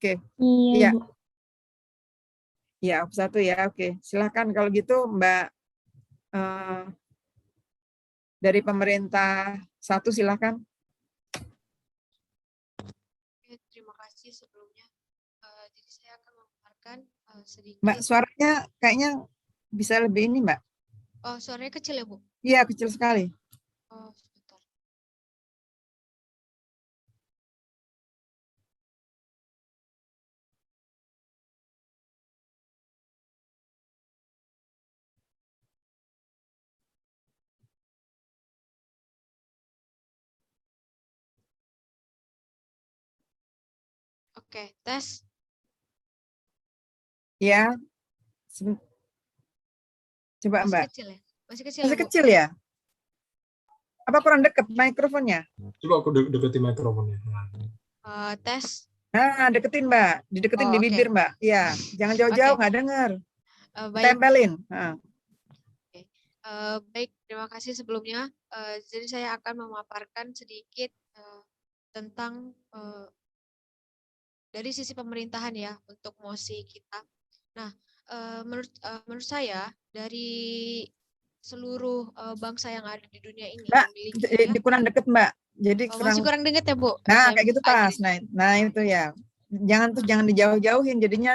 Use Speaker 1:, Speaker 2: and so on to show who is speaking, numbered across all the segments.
Speaker 1: Oke.
Speaker 2: Iya,
Speaker 1: Iya.
Speaker 2: Bu.
Speaker 1: Ya, satu ya. Oke. Silahkan kalau gitu Mbak dari pemerintah satu silahkan.
Speaker 3: Oke, terima kasih sebelumnya. Jadi saya akan memaparkan sedikit.
Speaker 1: Mbak, suaranya kayaknya bisa lebih ini, Mbak.
Speaker 3: Oh, suaranya kecil ya, Bu?
Speaker 1: Iya, kecil sekali.
Speaker 3: Oh, sebentar. Oke, tes.
Speaker 1: Ya. Coba
Speaker 3: Masih
Speaker 1: Mbak.
Speaker 3: kecil ya? Masih kecil
Speaker 1: Masih
Speaker 3: ya, Bu?
Speaker 1: kecil ya? Apa kurang dekat mikrofonnya?
Speaker 4: Coba aku deketin mikrofonnya.
Speaker 3: Tes.
Speaker 1: Nah, deketin Mbak. Dideketin di
Speaker 3: Oh, oke.
Speaker 1: bibir Mbak. Iya, jangan jauh-jauh,
Speaker 3: Oke.
Speaker 1: nggak dengar.
Speaker 3: Baik.
Speaker 1: Tempelin. Nah.
Speaker 3: Baik, terima kasih sebelumnya. Jadi saya akan memaparkan sedikit tentang dari sisi pemerintahan ya untuk mosi kita. Nah, menurut saya dari seluruh bangsa yang ada di dunia ini
Speaker 1: Mbak,
Speaker 3: memiliki
Speaker 1: kurang deket Mbak. Jadi
Speaker 3: masih kurang dengar ya, Bu?
Speaker 1: Nah,
Speaker 3: Saya
Speaker 1: kayak gitu pas. Nah itu ya. Jangan dijauh-jauhin, jadinya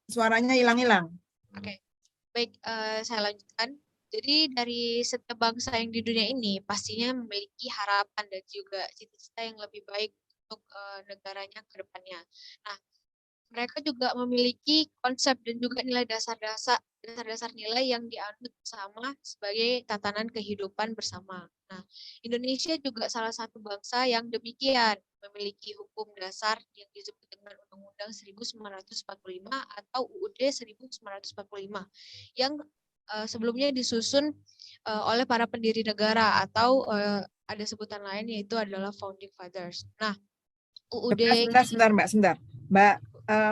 Speaker 1: suaranya hilang-hilang.
Speaker 3: Oke. Baik, saya lanjutkan. Jadi dari setiap bangsa yang di dunia ini pastinya memiliki harapan dan juga cita-cita yang lebih baik untuk negaranya ke depannya. Nah, mereka juga memiliki konsep dan juga nilai dasar-dasar nilai yang dianut bersama sebagai tatanan kehidupan bersama. Nah, Indonesia juga salah satu bangsa yang demikian, memiliki hukum dasar yang disebut dengan Undang-Undang 1945 atau UUD 1945 yang sebelumnya disusun oleh para pendiri negara atau ada sebutan lain yaitu adalah Founding Fathers. Nah, UUD
Speaker 1: Sebentar Mbak, sebentar. Mbak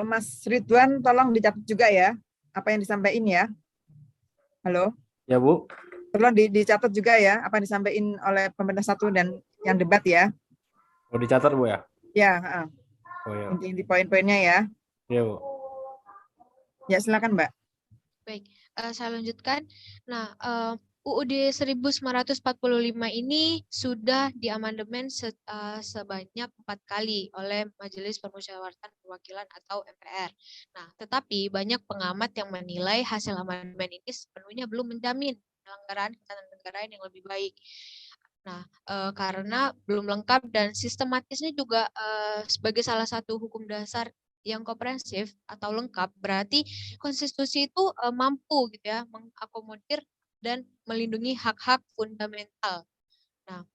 Speaker 1: Mas Ridwan tolong dicatat juga ya apa yang disampaikan ya. Halo?
Speaker 5: Ya, Bu.
Speaker 1: Tolong dicatat juga ya apa yang disampaikan oleh pemerintah satu dan yang debat ya.
Speaker 5: Mau dicatat, Bu ya?
Speaker 1: Ya,
Speaker 5: Oh, ya.
Speaker 1: inti poin-poinnya ya.
Speaker 5: Ya, Bu.
Speaker 1: Ya, silakan Mbak.
Speaker 3: Baik, saya lanjutkan. Nah, UUD 1945 ini sudah diamandemen sebanyak 4 kali oleh Majelis Permusyawaratan Perwakilan atau MPR. Nah, tetapi banyak pengamat yang menilai hasil amandemen ini sepenuhnya belum menjamin penyelenggaraan ketatanegaraan yang lebih baik. Nah, karena belum lengkap dan sistematisnya juga sebagai salah satu hukum dasar yang komprehensif atau lengkap, berarti konstitusi itu mampu gitu ya mengakomodir dan melindungi hak-hak fundamental. Nah,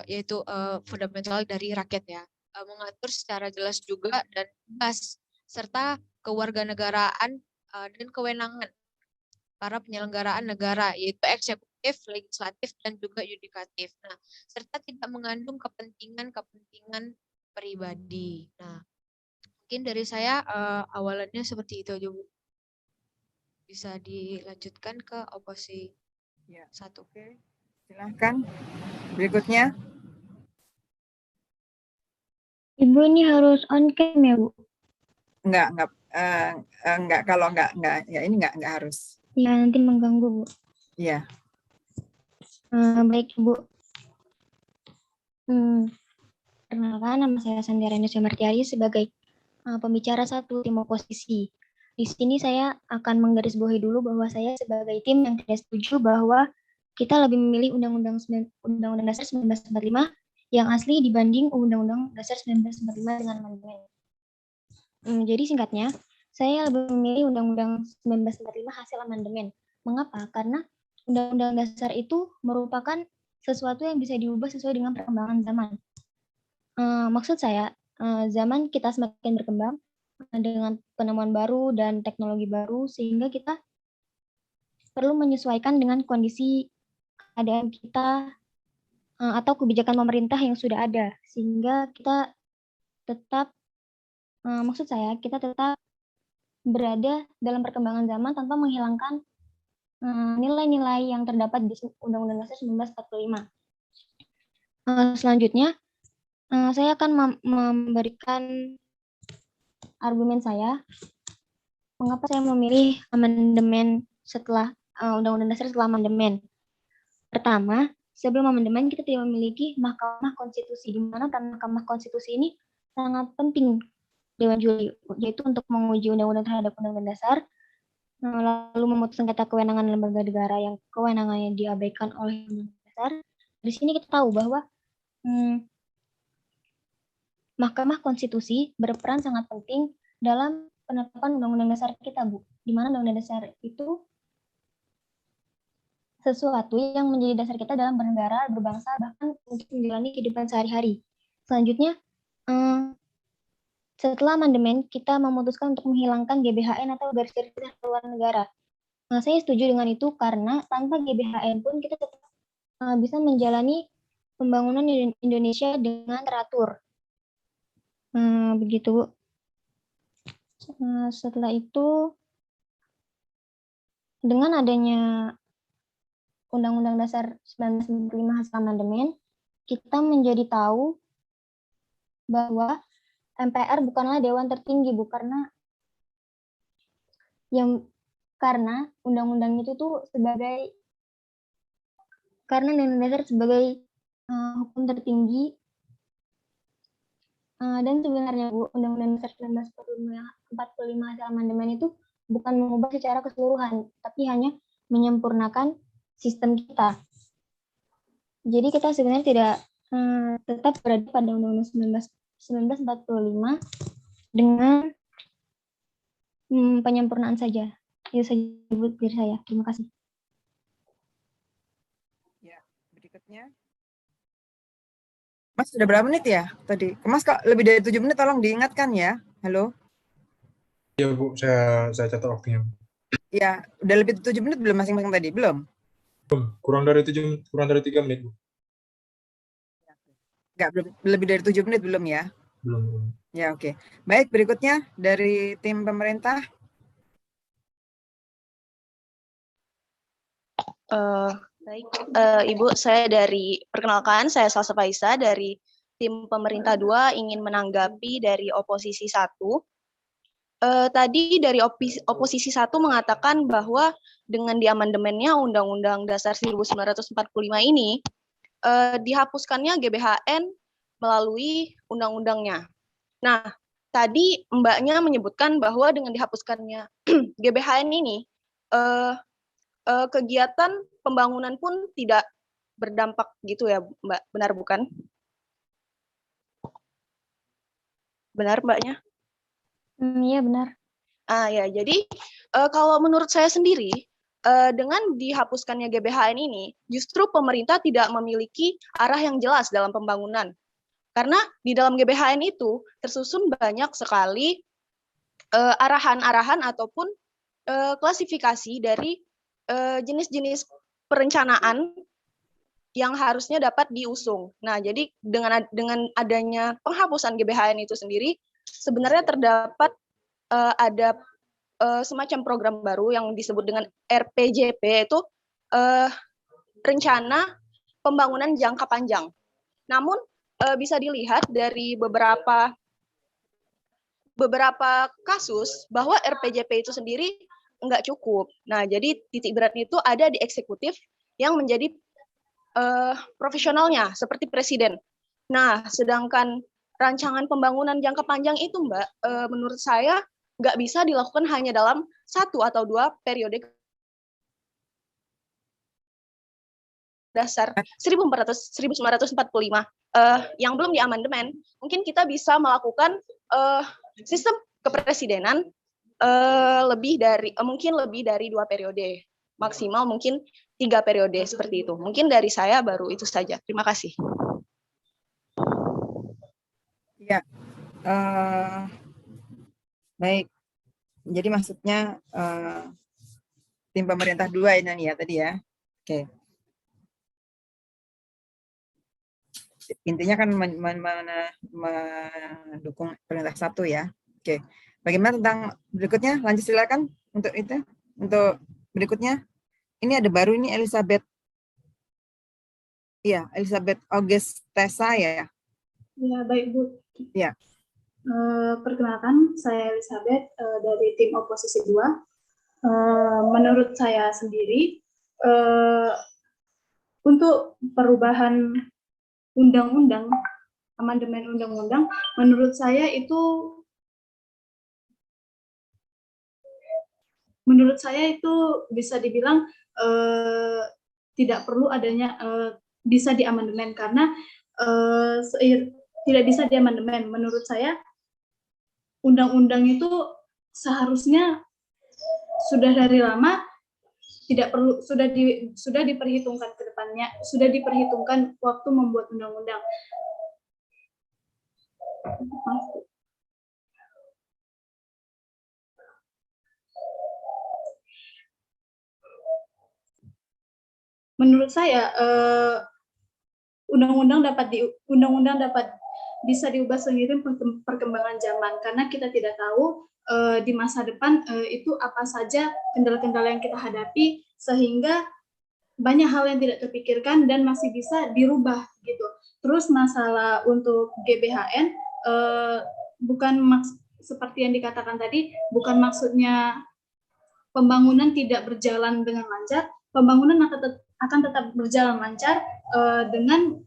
Speaker 3: yaitu fundamental dari rakyat ya, mengatur secara jelas juga dan bebas serta kewarganegaraan dan kewenangan para penyelenggaraan negara yaitu eksekutif, legislatif dan juga yudikatif. Nah, serta tidak mengandung kepentingan pribadi. Nah, mungkin dari saya awalannya seperti itu aja, Bu. Bisa dilanjutkan ke oposisi
Speaker 1: Ya.
Speaker 3: satu.
Speaker 1: Oke. Silahkan. Berikutnya.
Speaker 2: Ibu ini harus on cam ya, Bu?
Speaker 1: Enggak, kalau enggak ya ini enggak harus.
Speaker 2: Ya, nanti mengganggu, Bu.
Speaker 1: Iya.
Speaker 2: Baik, Bu. Perkenalkan, nama saya Sandiara Martiari sebagai pembicara satu tim oposisi. Di sini saya akan menggarisbawahi dulu bahwa saya sebagai tim yang tidak setuju bahwa kita lebih memilih Undang-Undang Dasar 1945 yang asli dibanding Undang-Undang Dasar 1945 dengan amandemen. Jadi singkatnya, saya lebih memilih Undang-Undang 1945 hasil amandemen. Mengapa? Karena Undang-Undang Dasar itu merupakan sesuatu yang bisa diubah sesuai dengan perkembangan zaman. Maksud saya, zaman kita semakin berkembang dengan penemuan baru dan teknologi baru, sehingga kita perlu menyesuaikan dengan kondisi keadaan kita atau kebijakan pemerintah yang sudah ada, sehingga kita tetap, maksud saya, kita tetap berada dalam perkembangan zaman tanpa menghilangkan nilai-nilai yang terdapat di Undang-Undang Dasar 1945. Selanjutnya, saya akan memberikan argumen saya, mengapa saya memilih amandemen setelah Undang-Undang Dasar setelah amandemen. Pertama, sebelum amandemen kita tidak memiliki Mahkamah Konstitusi, di mana peran Mahkamah Konstitusi ini sangat penting Dewan Juri, yaitu untuk menguji undang-undang terhadap Undang-Undang Dasar, lalu memutus sengketa kewenangan lembaga negara yang kewenangannya diabaikan oleh Undang-Undang Dasar. Di sini kita tahu bahwa Mahkamah Konstitusi berperan sangat penting dalam penetapan Undang-Undang Dasar kita, Bu. Di mana Undang-Undang Dasar itu sesuatu yang menjadi dasar kita dalam bernegara, berbangsa, bahkan untuk menjalani kehidupan sehari-hari. Selanjutnya, setelah amandemen, kita memutuskan untuk menghilangkan GBHN atau garis-garis haluan negara. Nah, saya setuju dengan itu karena tanpa GBHN pun kita tetap bisa menjalani pembangunan Indonesia dengan teratur. Begitu, Bu. Setelah itu, dengan adanya Undang-Undang Dasar 1945 hasil amandemen, kita menjadi tahu bahwa MPR bukanlah dewan tertinggi, Bu, karena undang-undang itu tuh sebagai Undang-Undang Dasar sebagai hukum tertinggi, dan sebenarnya, Bu, Undang-Undang Dasar 1945 hasil amandemen itu bukan mengubah secara keseluruhan, tapi hanya menyempurnakan sistem kita. Jadi kita sebenarnya tidak tetap berada pada Undang-Undang 1945 dengan penyempurnaan saja. Itu saja dari saya. Terima kasih.
Speaker 1: Ya, berikutnya. Mas sudah berapa menit ya tadi? Mas kok lebih dari 7 menit tolong diingatkan ya. Halo?
Speaker 4: Iya Bu, saya catat waktunya.
Speaker 1: Ya, udah lebih dari 7 menit belum masing-masing tadi? Belum?
Speaker 4: Kurang dari 3 menit Bu.
Speaker 1: Enggak, belum, lebih dari 7 menit belum ya?
Speaker 4: Belum.
Speaker 1: Ya, oke. Baik, berikutnya dari tim pemerintah.
Speaker 6: Baik, Ibu, perkenalkan, saya Salsa Faisa dari tim pemerintah 2 ingin menanggapi dari oposisi 1. Tadi dari oposisi 1 mengatakan bahwa dengan diamandemennya Undang-Undang Dasar 1945 ini, dihapuskannya GBHN melalui undang-undangnya. Nah, tadi Mbaknya menyebutkan bahwa dengan dihapuskannya GBHN ini, kegiatan pembangunan pun tidak berdampak gitu ya, Mbak. Benar bukan? Benar, Mbaknya?
Speaker 2: Iya, benar.
Speaker 6: Ya, jadi kalau menurut saya sendiri, dengan dihapuskannya GBHN ini, justru pemerintah tidak memiliki arah yang jelas dalam pembangunan. Karena di dalam GBHN itu tersusun banyak sekali arahan-arahan ataupun klasifikasi dari jenis-jenis perencanaan yang harusnya dapat diusung. Nah, jadi dengan adanya penghapusan GBHN itu sendiri, sebenarnya terdapat ada semacam program baru yang disebut dengan RPJP, itu rencana pembangunan jangka panjang. Namun bisa dilihat dari beberapa kasus bahwa RPJP itu sendiri nggak cukup. Nah, jadi titik beratnya itu ada di eksekutif yang menjadi profesionalnya seperti presiden. Nah, sedangkan rancangan pembangunan jangka panjang itu, Mbak, menurut saya nggak bisa dilakukan hanya dalam 1 atau 2 periode dasar 1945 yang belum diamandemen. Mungkin kita bisa melakukan sistem kepresidenan mungkin lebih dari 2 periode, maksimal mungkin 3 periode seperti itu. Mungkin dari saya baru itu saja. Terima kasih.
Speaker 1: Ya, baik. Jadi maksudnya tim pemerintah 2 ini ya tadi ya. Oke. Intinya kan mendukung pemerintah 1 ya. Oke. Bagaimana tentang berikutnya? Lanjut silakan untuk itu. Untuk berikutnya. Ini ada baru ini Elizabeth. Iya, Elizabeth Augustesa ya.
Speaker 7: Ya, baik Bu.
Speaker 1: Ya.
Speaker 7: Perkenalkan, saya Elizabeth dari tim oposisi 2. Menurut saya sendiri, untuk perubahan undang-undang, amandemen undang-undang, menurut saya itu bisa dibilang tidak perlu adanya bisa diamandemen karena tidak bisa diamandemen. Menurut saya undang-undang itu seharusnya sudah dari lama tidak perlu sudah diperhitungkan ke depannya, sudah diperhitungkan waktu membuat undang-undang. Menurut saya undang-undang dapat bisa diubah seiring perkembangan zaman karena kita tidak tahu di masa depan itu apa saja kendala-kendala yang kita hadapi sehingga banyak hal yang tidak terpikirkan dan masih bisa dirubah gitu. Terus masalah untuk GBHN bukan seperti yang dikatakan tadi, bukan maksudnya pembangunan tidak berjalan dengan lancar. Pembangunan akan tetap berjalan lancar dengan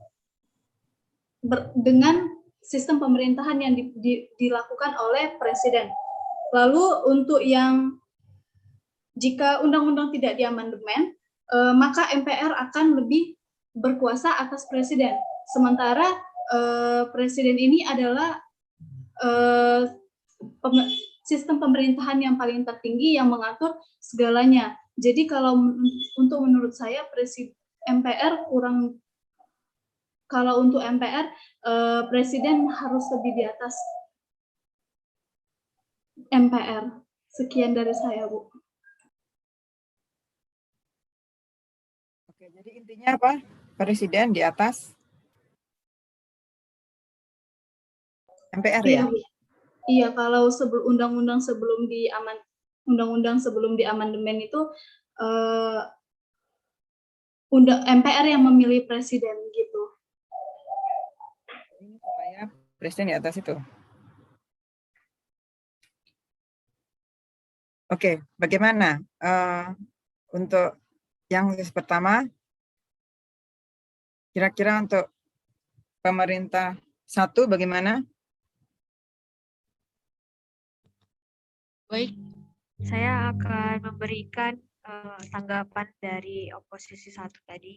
Speaker 7: sistem pemerintahan yang dilakukan oleh presiden. Lalu untuk yang jika undang-undang tidak diamandemen, maka MPR akan lebih berkuasa atas presiden. Sementara presiden ini adalah sistem pemerintahan yang paling tertinggi yang mengatur segalanya. Jadi kalau menurut saya MPR kurang. Kalau untuk MPR, presiden harus lebih di atas MPR. Sekian dari saya, Bu.
Speaker 1: Oke, jadi intinya apa? Presiden di atas MPR ya?
Speaker 7: Iya, kalau undang-undang sebelum diamandemen itu MPR yang memilih presiden gitu.
Speaker 1: Ini supaya presiden di atas itu. Oke, bagaimana untuk yang pertama? Kira-kira untuk pemerintah 1 bagaimana?
Speaker 3: Baik, saya akan memberikan tanggapan dari oposisi 1 tadi.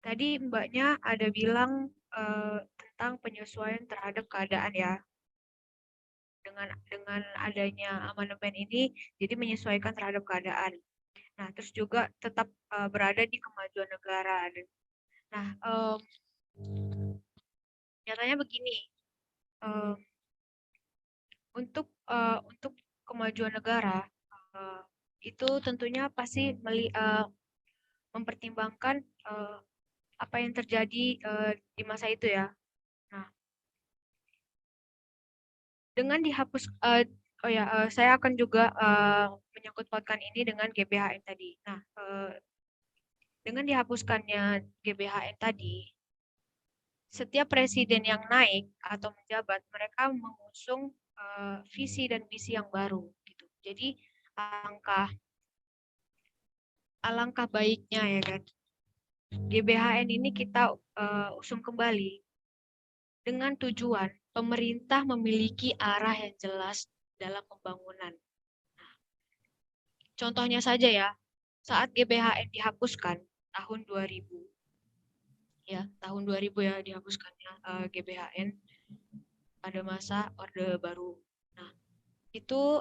Speaker 3: Tadi Mbaknya ada bilang tentang penyesuaian terhadap keadaan ya. Dengan adanya amandemen ini, jadi menyesuaikan terhadap keadaan. Nah, terus juga tetap berada di kemajuan negara. Nah, nyatanya begini, untuk kemajuan negara itu tentunya pasti mempertimbangkan apa yang terjadi di masa itu ya. Nah, dengan dihapus saya akan juga menyangkut pautkan ini dengan GBHN tadi. Nah, dengan dihapuskannya GBHN tadi, setiap presiden yang naik atau menjabat, mereka mengusung visi dan misi yang baru gitu. Jadi alangkah baiknya ya kan, GBHN ini kita usung kembali dengan tujuan pemerintah memiliki arah yang jelas dalam pembangunan. Contohnya saja ya, saat GBHN dihapuskan tahun 2000 ya, dihapuskannya GBHN pada masa Orde Baru. Nah, itu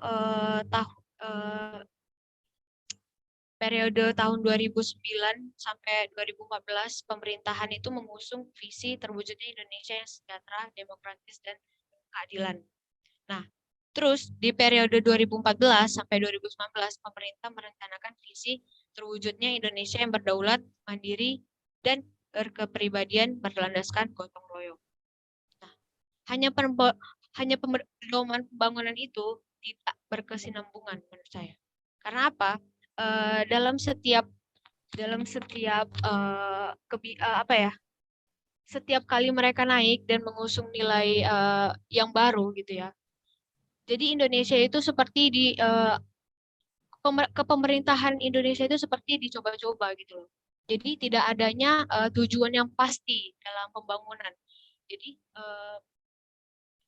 Speaker 3: periode tahun 2009 sampai 2014 pemerintahan itu mengusung visi terwujudnya Indonesia yang sejahtera, demokratis, dan keadilan. Nah, terus di periode 2014 sampai 2019 pemerintah merencanakan visi terwujudnya Indonesia yang berdaulat, mandiri, dan berkepribadian berlandaskan gotong royong. Nah, hanya pedoman pembangunan itu tidak berkesinambungan menurut saya. Karena apa? Dalam setiap setiap kali mereka naik dan mengusung nilai yang baru gitu ya. Jadi Indonesia itu seperti kepemerintahan Indonesia itu seperti dicoba-coba gitu loh. Jadi tidak adanya tujuan yang pasti dalam pembangunan. Jadi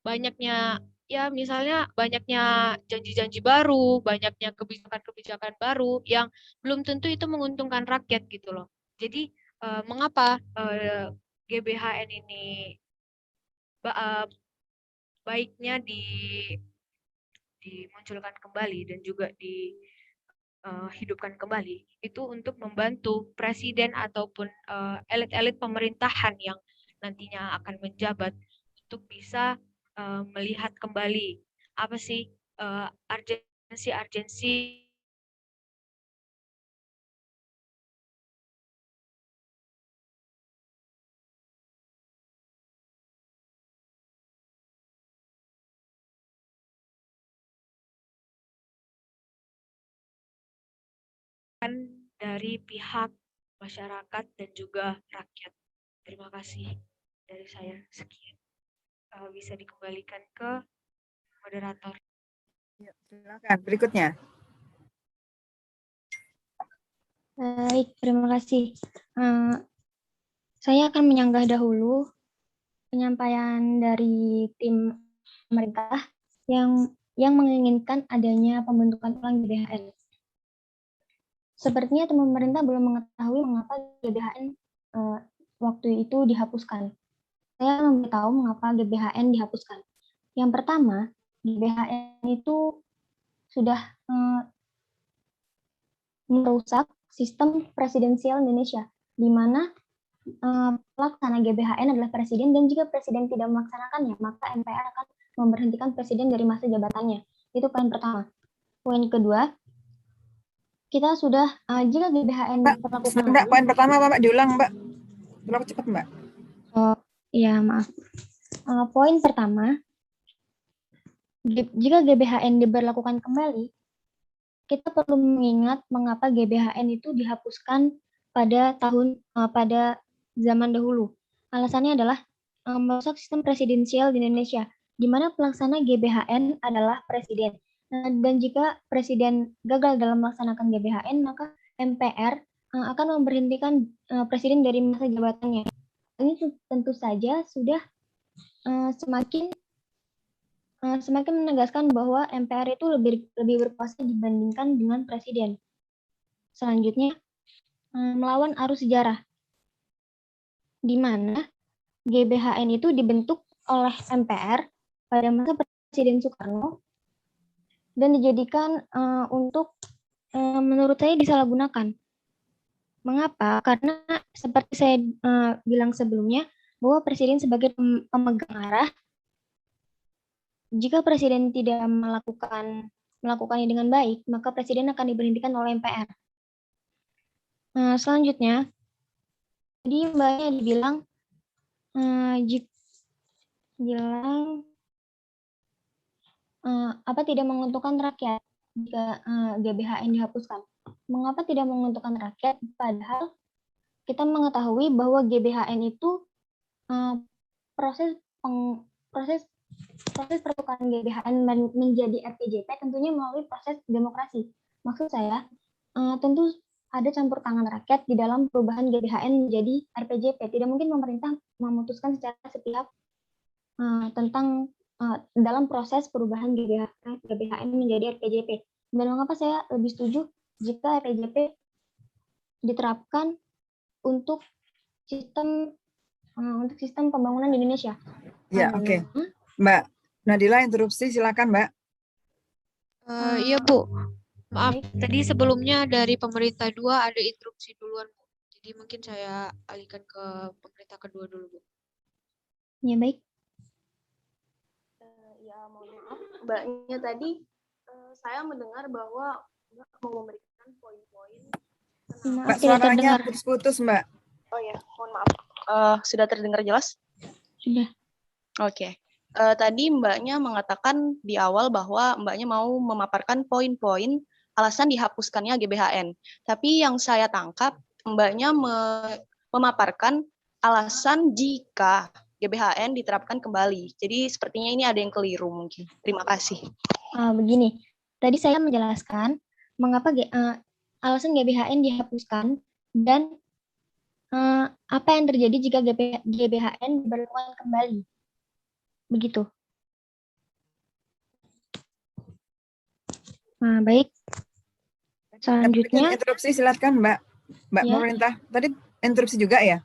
Speaker 3: banyaknya ya misalnya banyaknya janji-janji baru, banyaknya kebijakan-kebijakan baru yang belum tentu itu menguntungkan rakyat gitu loh. Jadi mengapa GBHN ini baiknya dimunculkan kembali dan juga dihidupkan kembali itu untuk membantu presiden ataupun elit-elit pemerintahan yang nantinya akan menjabat untuk bisa melihat kembali apa sih urgensi dari pihak masyarakat dan juga rakyat. Terima kasih dari saya, sekian. Bisa dikembalikan ke moderator.
Speaker 1: Ya, silakan berikutnya.
Speaker 2: Baik, terima kasih. Saya akan menyanggah dahulu penyampaian dari tim pemerintah yang menginginkan adanya pembentukan ulang GBHN. Sepertinya tim pemerintah belum mengetahui mengapa GBHN waktu itu dihapuskan. Saya memberitahu mengapa GBHN dihapuskan. Yang pertama, GBHN itu sudah merusak sistem presidensial Indonesia, di mana pelaksana GBHN adalah presiden, dan jika presiden tidak melaksanakannya, maka MPR akan memberhentikan presiden dari masa jabatannya. Itu poin pertama. Poin kedua, kita sudah jika GBHN
Speaker 1: Mbak, sebentar, poin pertama Mbak diulang Mbak. Terlalu cepat Mbak.
Speaker 2: Iya, maaf. Poin pertama, jika GBHN diberlakukan kembali, kita perlu mengingat mengapa GBHN itu dihapuskan pada zaman dahulu. Alasannya adalah merusak sistem presidensial di Indonesia, di mana pelaksana GBHN adalah presiden. Dan jika presiden gagal dalam melaksanakan GBHN, maka MPR akan memberhentikan presiden dari masa jabatannya. Ini tentu saja sudah semakin menegaskan bahwa MPR itu lebih berkuasa dibandingkan dengan presiden. Selanjutnya, melawan arus sejarah, di mana GBHN itu dibentuk oleh MPR pada masa Presiden Soekarno dan dijadikan untuk menurut saya disalahgunakan. Mengapa? Karena seperti saya bilang sebelumnya, bahwa presiden sebagai pemegang arah, jika presiden tidak melakukannya dengan baik, maka presiden akan diberhentikan oleh MPR. Selanjutnya, tadi Mbaknya dibilang apa tidak menguntungkan rakyat jika GBHN dihapuskan. Mengapa tidak menguntungkan rakyat? Padahal kita mengetahui bahwa GBHN itu proses pertukaran GBHN menjadi RPJP tentunya melalui proses demokrasi. Maksud saya, tentu ada campur tangan rakyat di dalam perubahan GBHN menjadi RPJP. Tidak mungkin pemerintah memutuskan secara sepihak tentang dalam proses perubahan GBHN menjadi RPJP. Dan mengapa saya lebih setuju jika RPJP diterapkan untuk sistem pembangunan di Indonesia.
Speaker 1: Ya, oke. Mbak Nadila, interupsi, silakan Mbak.
Speaker 3: Iya Bu, maaf tadi sebelumnya dari pemerintah 2 ada interupsi duluan Bu. Jadi mungkin saya alihkan ke pemerintah kedua dulu Bu.
Speaker 2: Ya baik.
Speaker 6: Ya mohon maaf, Mbaknya tadi saya mendengar bahwa Mbak mau memberikan poin-poin.
Speaker 1: Mbak, suaranya putus-putus Mbak.
Speaker 6: Oh ya, mohon maaf. Sudah terdengar jelas?
Speaker 2: Sudah.
Speaker 6: Oke. Tadi Mbaknya mengatakan di awal bahwa Mbaknya mau memaparkan poin-poin alasan dihapuskannya GBHN. Tapi yang saya tangkap, Mbaknya memaparkan alasan jika GBHN diterapkan kembali. Jadi sepertinya ini ada yang keliru mungkin. Terima kasih.
Speaker 2: Begini, tadi saya menjelaskan mengapa alasan GBHN dihapuskan dan apa yang terjadi jika GBHN diberlakukan kembali. Begitu. Baik. Selanjutnya,
Speaker 1: interupsi silakan Mbak
Speaker 2: Ya.
Speaker 1: pemerintah. Tadi interupsi juga ya?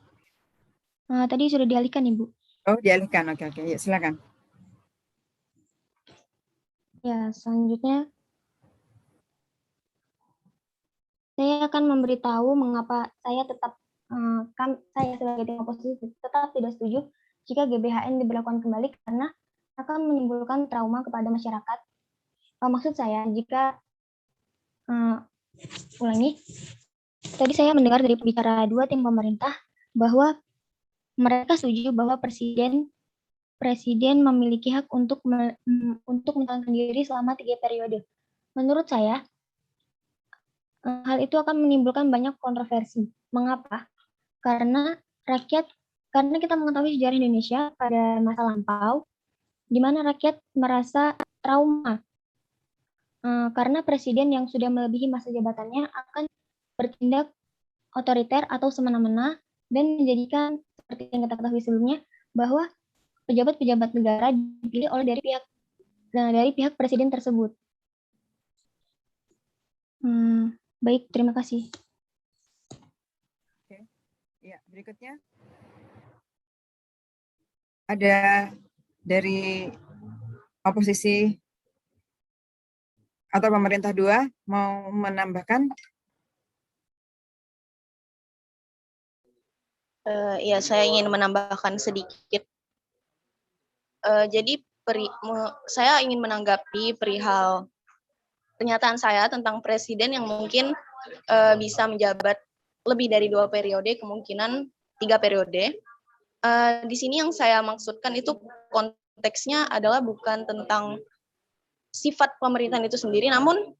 Speaker 2: tadi sudah dialihkan Ibu.
Speaker 1: Oh, dialihkan. Oke. Ya, silakan.
Speaker 2: Ya, selanjutnya saya akan memberitahu mengapa saya tetap saya sebagai tim oposisi tetap tidak setuju jika GBHN diberlakukan kembali karena akan menimbulkan trauma kepada masyarakat. Maksud saya jika ulangi, tadi saya mendengar dari pembicara dua tim pemerintah bahwa mereka setuju bahwa presiden memiliki hak untuk mencalonkan diri selama 3 periode. Menurut saya, hal itu akan menimbulkan banyak kontroversi. Mengapa? Karena kita mengetahui sejarah Indonesia pada masa lampau, di mana rakyat merasa trauma karena presiden yang sudah melebihi masa jabatannya akan bertindak otoriter atau semena-mena dan menjadikan seperti yang kita ketahui sebelumnya bahwa pejabat-pejabat negara dipilih oleh dari pihak presiden tersebut. Baik, terima kasih.
Speaker 1: Ya, berikutnya ada dari oposisi atau pemerintah dua mau menambahkan?
Speaker 6: Ya, saya ingin menambahkan sedikit. Jadi saya ingin menanggapi perihal pernyataan saya tentang presiden yang mungkin bisa menjabat lebih dari 2 periode, kemungkinan 3 periode. Di sini yang saya maksudkan itu konteksnya adalah bukan tentang sifat pemerintahan itu sendiri, namun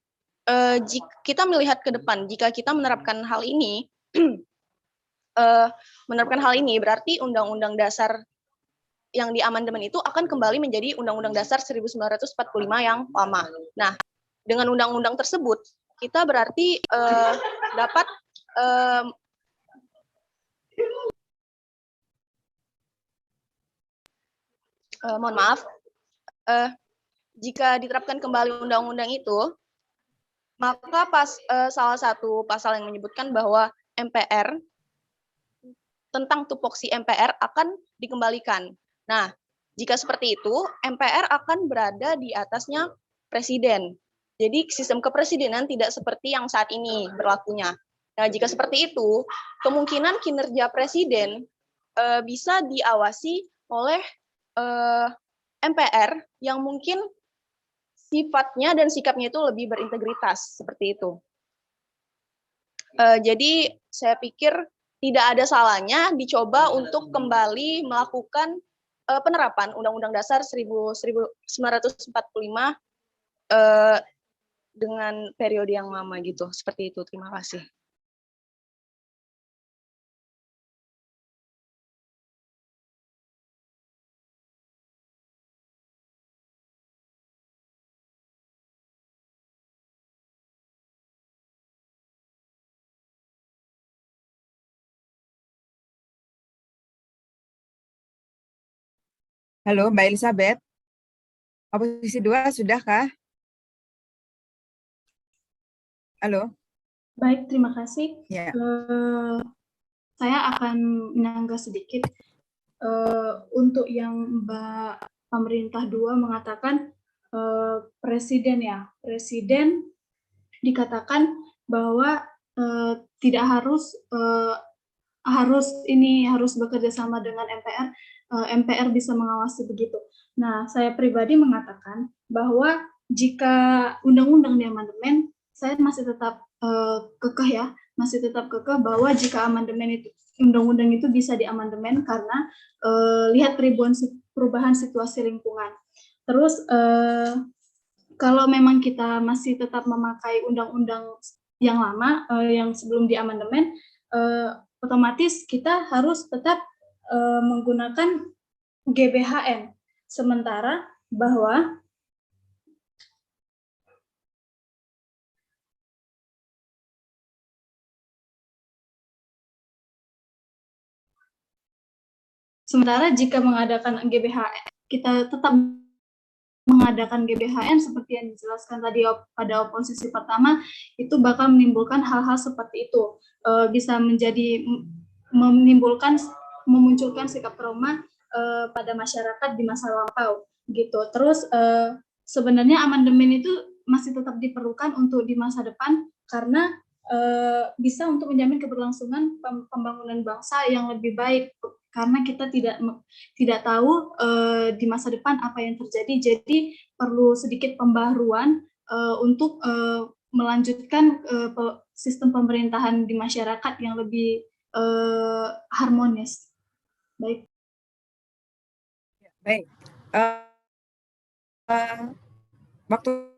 Speaker 6: jika kita melihat ke depan, jika kita menerapkan hal ini, berarti Undang-Undang Dasar yang di amandemen itu akan kembali menjadi Undang-Undang Dasar 1945 yang lama. Nah, dengan undang-undang tersebut, kita berarti dapat mohon maaf, jika diterapkan kembali undang-undang itu, maka salah satu pasal yang menyebutkan bahwa MPR, tentang tupoksi MPR akan dikembalikan. Nah, jika seperti itu, MPR akan berada di atasnya presiden. Jadi sistem kepresidenan tidak seperti yang saat ini berlakunya. Nah, jika seperti itu, kemungkinan kinerja presiden bisa diawasi oleh MPR yang mungkin sifatnya dan sikapnya itu lebih berintegritas, seperti itu. Jadi saya pikir tidak ada salahnya dicoba untuk kembali melakukan penerapan Undang-Undang Dasar 1945 dengan periode yang lama gitu. Seperti itu. Terima kasih.
Speaker 1: Halo, Mbak Elizabeth. Oposisi 2 sudahkah? Halo.
Speaker 7: Baik, terima kasih.
Speaker 1: Ya.
Speaker 7: Saya akan menanggapi sedikit untuk yang Mbak pemerintah 2 mengatakan presiden dikatakan bahwa tidak harus bekerja sama dengan MPR. MPR bisa mengawasi begitu. Nah, saya pribadi mengatakan bahwa jika undang-undang di amandemen, saya masih tetap kekeh bahwa jika amandemen itu undang-undang itu bisa diamandemen karena lihat perubahan situasi lingkungan. Terus kalau memang kita masih tetap memakai undang-undang yang lama yang sebelum diamandemen, otomatis kita harus tetap menggunakan GBHN. Sementara bahwa jika mengadakan GBHN, kita tetap mengadakan GBHN seperti yang dijelaskan tadi pada oposisi pertama, itu bakal menimbulkan hal-hal seperti itu. Bisa menjadi memunculkan sikap trauma pada masyarakat di masa lampau gitu. Terus sebenarnya amandemen itu masih tetap diperlukan untuk di masa depan karena bisa untuk menjamin keberlangsungan pembangunan bangsa yang lebih baik, karena kita tidak tahu di masa depan apa yang terjadi. Jadi perlu sedikit pembaharuan untuk melanjutkan sistem pemerintahan di masyarakat yang lebih harmonis. Baik.
Speaker 1: Baik. Waktu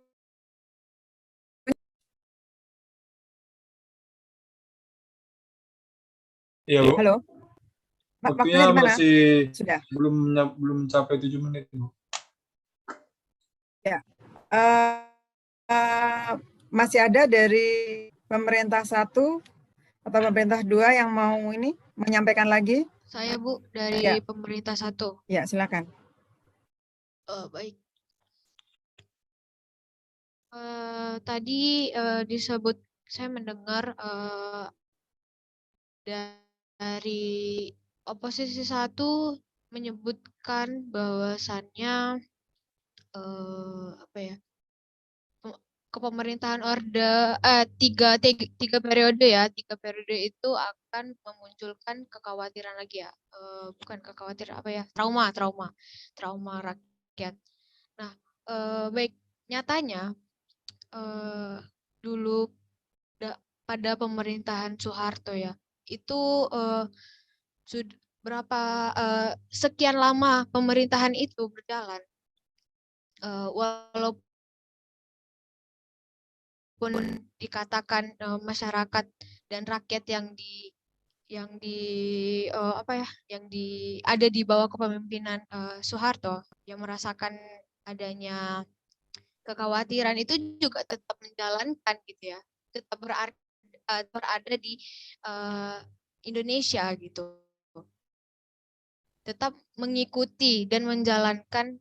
Speaker 4: Iya, Bu.
Speaker 1: halo.
Speaker 4: Waktunya
Speaker 1: gimana?
Speaker 4: masih
Speaker 1: Sudah.
Speaker 4: belum mencapai 7 menit, Bu.
Speaker 1: Ya. Masih ada dari pemerintah 1 atau pemerintah 2 yang mau ini menyampaikan lagi?
Speaker 3: Saya, Bu, dari
Speaker 1: Ya.
Speaker 3: pemerintah 1.
Speaker 1: Ya, silakan.
Speaker 3: Baik. Tadi disebut, saya mendengar dari oposisi 1 menyebutkan bahwasannya apa ya, kepemerintahan orde 3 periode ya, 3 periode itu akan memunculkan kekhawatiran lagi ya, bukan kekhawatiran, apa ya, trauma rakyat. Nah, baik, nyatanya dulu pada pemerintahan Soeharto ya, itu sudah berapa sekian lama pemerintahan itu berjalan, walaupun dikatakan masyarakat dan rakyat ada di bawah kepemimpinan Soeharto yang merasakan adanya kekhawatiran, itu juga tetap menjalankan gitu ya, tetap berada di Indonesia gitu, tetap mengikuti dan menjalankan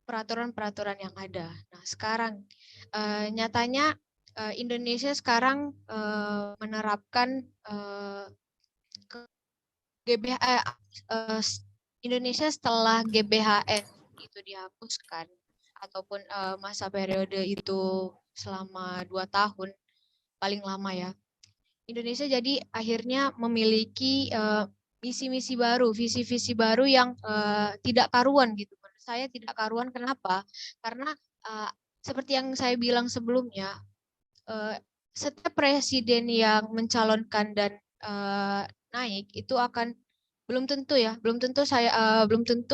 Speaker 3: peraturan-peraturan yang ada. Nah, sekarang nyatanya Indonesia sekarang menerapkan Indonesia setelah GBHN itu dihapuskan ataupun masa periode itu selama 2 tahun paling lama ya. Indonesia jadi akhirnya memiliki misi-misi baru, visi-visi baru yang tidak karuan gitu. Menurut saya tidak karuan, kenapa? Karena seperti yang saya bilang sebelumnya, setiap presiden yang mencalonkan dan naik itu akan belum tentu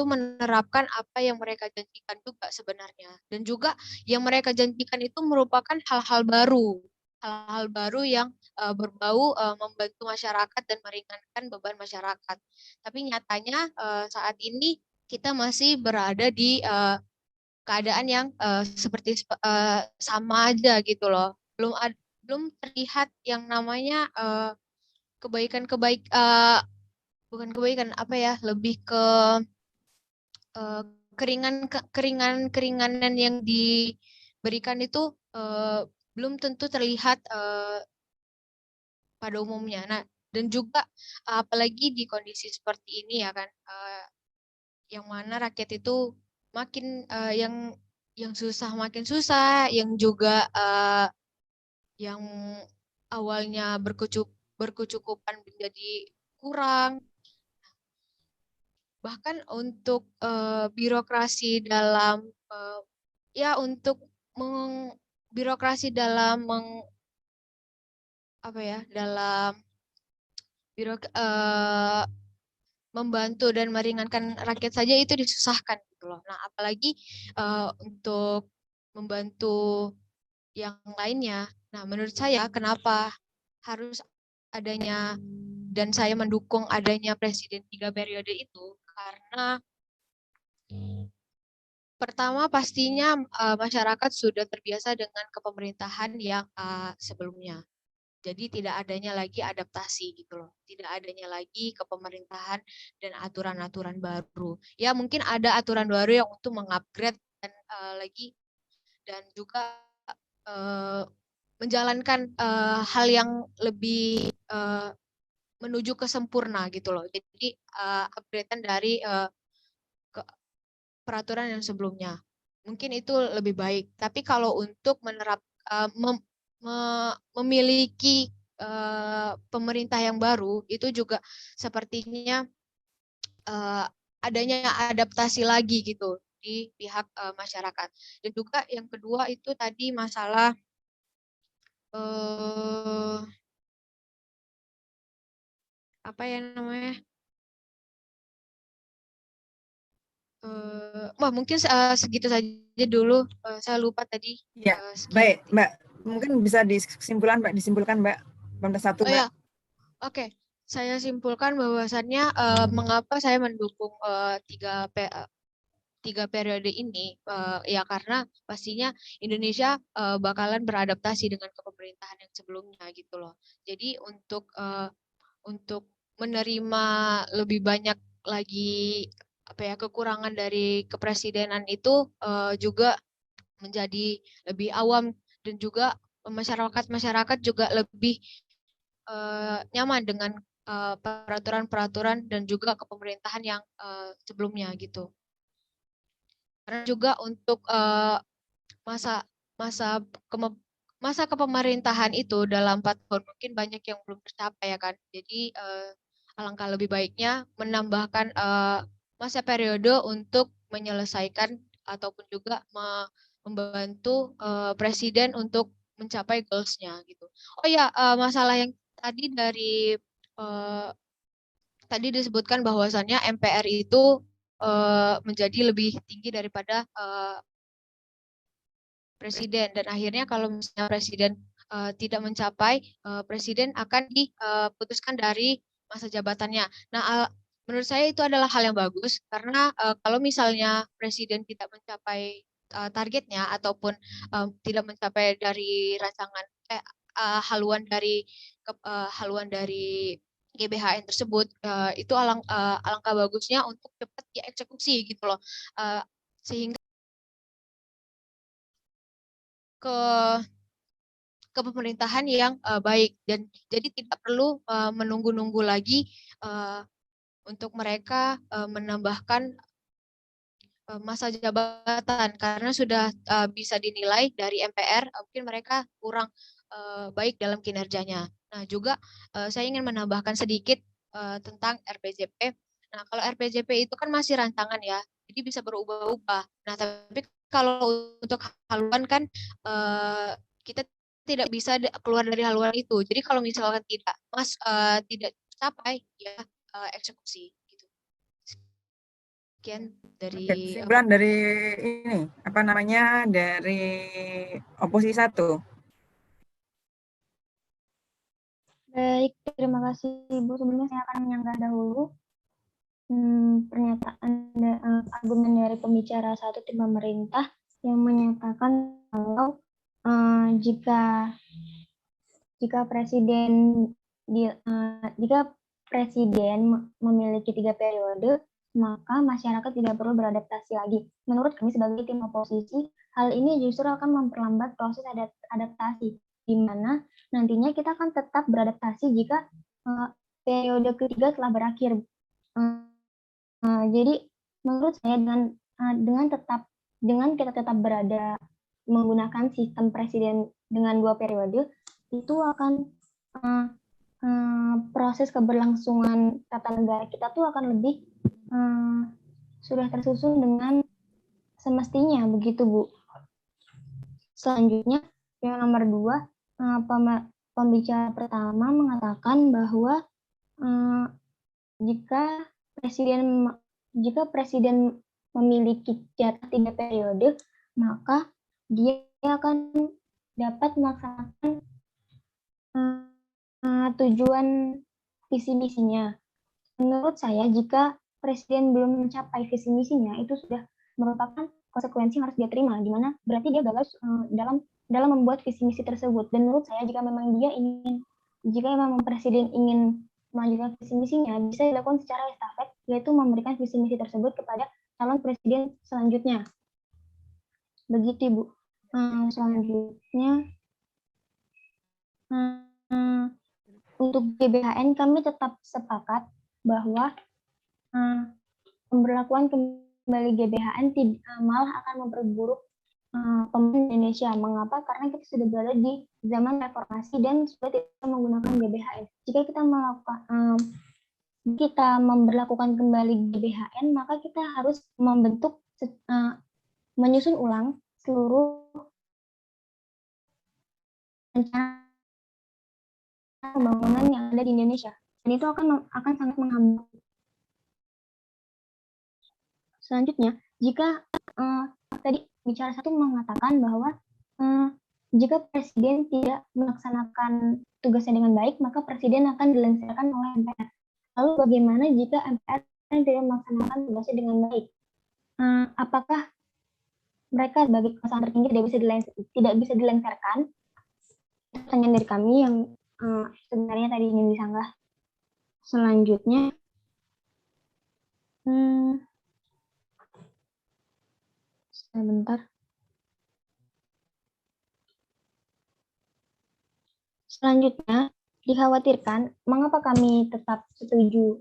Speaker 3: menerapkan apa yang mereka janjikan juga sebenarnya, dan juga yang mereka janjikan itu merupakan hal-hal baru yang berbau membantu masyarakat dan meringankan beban masyarakat. Tapi nyatanya saat ini kita masih berada di keadaan yang seperti sama aja gitu loh. Belum terlihat yang namanya bukan kebaikan, apa ya, lebih ke keringanan yang diberikan itu belum tentu terlihat pada umumnya. Nah, dan juga apalagi di kondisi seperti ini ya kan, yang mana rakyat itu makin yang susah makin susah, yang juga yang awalnya berkecukupan menjadi kurang. Bahkan untuk birokrasi dalam membantu dan meringankan rakyat saja itu disusahkan gitu loh. Nah, apalagi untuk membantu yang lainnya. Nah, menurut saya kenapa harus adanya dan saya mendukung adanya presiden 3 periode itu karena pertama pastinya masyarakat sudah terbiasa dengan kepemerintahan yang sebelumnya. Jadi tidak adanya lagi adaptasi gitu loh. Tidak adanya lagi kepemerintahan dan aturan-aturan baru. Ya mungkin ada aturan baru yang untuk mengupgrade dan lagi dan juga menjalankan hal yang lebih menuju ke sempurna gitu loh. Jadi upgradean dari peraturan yang sebelumnya. Mungkin itu lebih baik. Tapi kalau untuk memiliki pemerintah yang baru itu juga sepertinya adanya adaptasi lagi gitu di pihak masyarakat. Dan juga yang kedua itu tadi masalah apa ya namanya? Wah mungkin segitu saja dulu. Saya lupa tadi.
Speaker 1: Ya, baik, Mbak. Mungkin bisa disimpulkan, Mbak. Benda satu,
Speaker 3: Oh
Speaker 1: Mbak.
Speaker 3: ya, oke. Saya simpulkan bahwasannya mengapa saya mendukung tiga periode ini ya karena pastinya Indonesia bakalan beradaptasi dengan kepemerintahan yang sebelumnya gitu loh. Jadi untuk menerima lebih banyak lagi kekurangan dari kepresidenan itu juga menjadi lebih awam dan juga masyarakat juga lebih nyaman dengan peraturan-peraturan dan juga kepemerintahan yang sebelumnya gitu. Karena juga untuk masa kepemerintahan itu dalam 4 tahun mungkin banyak yang belum tercapai ya kan. Jadi alangkah lebih baiknya menambahkan masa periode untuk menyelesaikan ataupun juga membantu presiden untuk mencapai goals-nya gitu. Oh ya, masalah yang tadi tadi disebutkan bahwasannya MPR itu menjadi lebih tinggi daripada presiden dan akhirnya kalau misalnya presiden tidak mencapai, presiden akan diputuskan dari masa jabatannya. Nah, menurut saya itu adalah hal yang bagus karena kalau misalnya presiden tidak mencapai targetnya ataupun tidak mencapai dari rancangan haluan dari GBHN tersebut, itu alangkah bagusnya untuk cepat dieksekusi gitu loh, sehingga ke pemerintahan yang baik dan jadi tidak perlu menunggu-nunggu lagi untuk mereka menambahkan masa jabatan karena sudah bisa dinilai dari MPR mungkin mereka kurang baik dalam kinerjanya. Nah juga saya ingin menambahkan sedikit tentang RPJP. Nah kalau RPJP itu kan masih rancangan ya, jadi bisa berubah-ubah. Nah tapi kalau untuk haluan kan kita tidak bisa keluar dari haluan itu. Jadi kalau misalkan tidak tercapai ya eksekusi. Sekian dari
Speaker 1: Kesimpulan dari ini apa namanya dari oposisi 1.
Speaker 2: Baik, terima kasih Ibu. Sebelumnya saya akan menyanggah dahulu pernyataan argumen dari pembicara 1 tim pemerintah yang menyatakan kalau jika presiden memiliki 3 periode, maka masyarakat tidak perlu beradaptasi lagi. Menurut kami sebagai tim oposisi, hal ini justru akan memperlambat proses adaptasi, di mana nantinya kita akan tetap beradaptasi jika periode ketiga telah berakhir. Jadi menurut saya dengan kita tetap berada menggunakan sistem presiden dengan 2 periode, itu akan proses keberlangsungan tata negara kita tuh akan lebih sudah tersusun dengan semestinya begitu Bu. Selanjutnya yang nomor 2, pembicara pertama mengatakan bahwa jika presiden memiliki jatah 3 periode, maka dia akan dapat melaksanakan tujuan visi misinya. Menurut saya, jika presiden belum mencapai visi misinya, itu sudah merupakan konsekuensi yang harus dia terima, di mana berarti dia gagal dalam membuat visi misi tersebut. Dan menurut saya, jika memang presiden ingin melanjutkan visi misinya, bisa dilakukan secara estafet, yaitu memberikan visi misi tersebut kepada calon presiden selanjutnya. Begitu, Ibu. Selanjutnya, untuk GBHN kami tetap sepakat bahwa pemberlakuan kembali GBHN malah akan memperburuk pemerintahan Indonesia. Mengapa? Karena kita sudah berada di zaman reformasi dan sudah tidak menggunakan GBHN. Jika kita memberlakukan kembali GBHN, maka kita harus menyusun ulang seluruh rencana pembangunan yang ada di Indonesia. Dan itu akan sangat menghambat. Selanjutnya, jika tadi bicara satu mengatakan bahwa jika presiden tidak melaksanakan tugasnya dengan baik, maka presiden akan dilengsarkan oleh MPR. Lalu bagaimana jika MPR tidak melaksanakan tugasnya dengan baik? Apakah mereka sebagai kekuasaan tertinggi tidak bisa dilengsarkan? Pertanyaan dari kami yang sebenarnya tadi ingin disanggah. Selanjutnya, sebentar. Selanjutnya, dikhawatirkan mengapa kami tetap setuju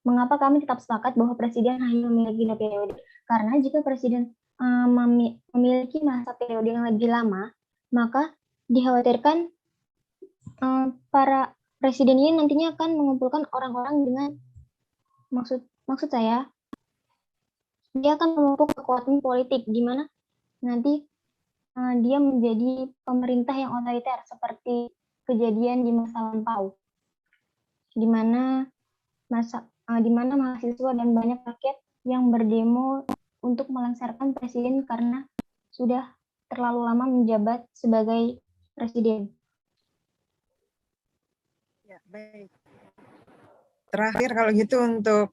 Speaker 2: mengapa kami tetap sepakat bahwa presiden hanya memiliki 2 periode. Karena jika presiden memiliki masa periode yang lebih lama, maka dikhawatirkan para presiden ini nantinya akan mengumpulkan orang-orang dengan maksud saya dia akan memupuk kekuatan politik di mana nanti dia menjadi pemerintah yang otoriter seperti kejadian di masa lampau, di mana mahasiswa dan banyak rakyat yang berdemo untuk melengsarkan presiden karena sudah terlalu lama menjabat sebagai presiden.
Speaker 1: Ya, baik. Terakhir kalau gitu untuk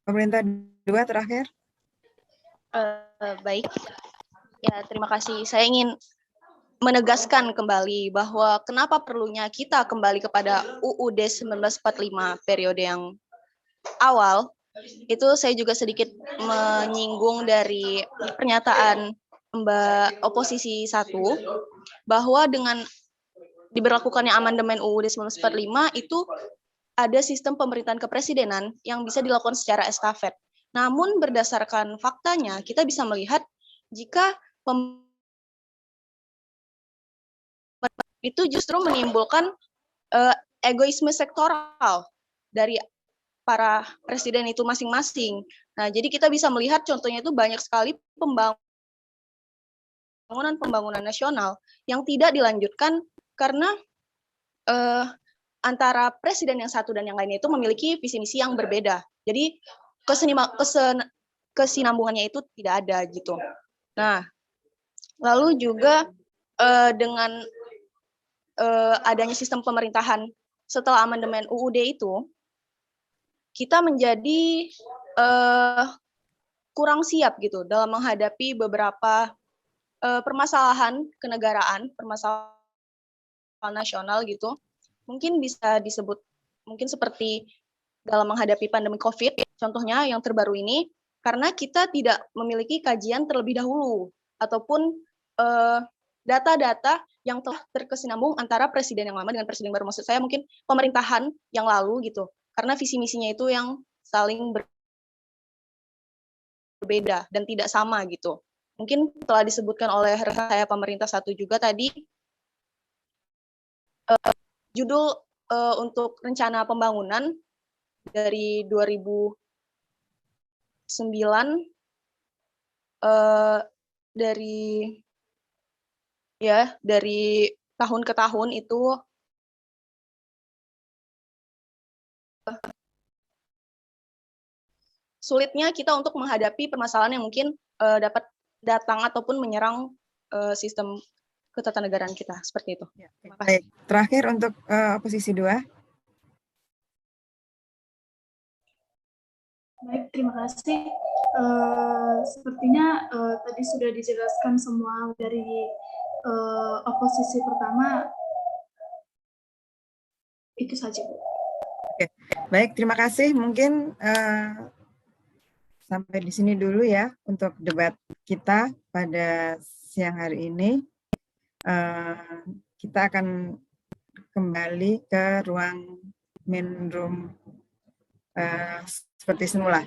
Speaker 1: pemerintah 2 terakhir.
Speaker 6: Baik, ya terima kasih. Saya ingin menegaskan kembali bahwa kenapa perlunya kita kembali kepada UUD 1945 periode yang awal. Itu saya juga sedikit menyinggung dari pernyataan Mbak Oposisi 1, bahwa dengan diberlakukannya amandemen UUD 1945 itu ada sistem pemerintahan kepresidenan yang bisa dilakukan secara estafet. Namun berdasarkan faktanya, kita bisa melihat jika itu justru menimbulkan egoisme sektoral dari para presiden itu masing-masing. Nah, jadi kita bisa melihat contohnya itu banyak sekali pembangunan nasional yang tidak dilanjutkan karena antara presiden yang satu dan yang lainnya itu memiliki visi misi yang berbeda. Jadi kesinambungannya itu tidak ada gitu. Nah, lalu juga dengan adanya sistem pemerintahan setelah amandemen UUD itu, kita menjadi kurang siap gitu dalam menghadapi beberapa permasalahan kenegaraan, permasalahan nasional gitu. Mungkin bisa disebut mungkin seperti dalam menghadapi pandemi COVID, contohnya yang terbaru ini, karena kita tidak memiliki kajian terlebih dahulu ataupun data-data yang telah terkesinambung antara presiden yang lama dengan presiden baru. Maksud saya mungkin pemerintahan yang lalu gitu, karena visi misinya itu yang saling berbeda dan tidak sama gitu. Mungkin telah disebutkan oleh rekan saya pemerintah 1 juga tadi, judul untuk rencana pembangunan dari 2009 dari tahun ke tahun itu sulitnya kita untuk menghadapi permasalahan yang mungkin dapat datang ataupun menyerang sistem ketatanegaraan kita. Seperti itu.
Speaker 1: Ya,
Speaker 6: Terima kasih.
Speaker 1: baik. Terakhir untuk oposisi 2.
Speaker 7: Baik, terima kasih. Sepertinya tadi sudah dijelaskan semua dari oposisi pertama. Itu saja, Bu.
Speaker 1: Baik, terima kasih. Mungkin sampai di sini dulu ya untuk debat kita pada siang hari ini. Kita akan kembali ke ruang main room seperti semula.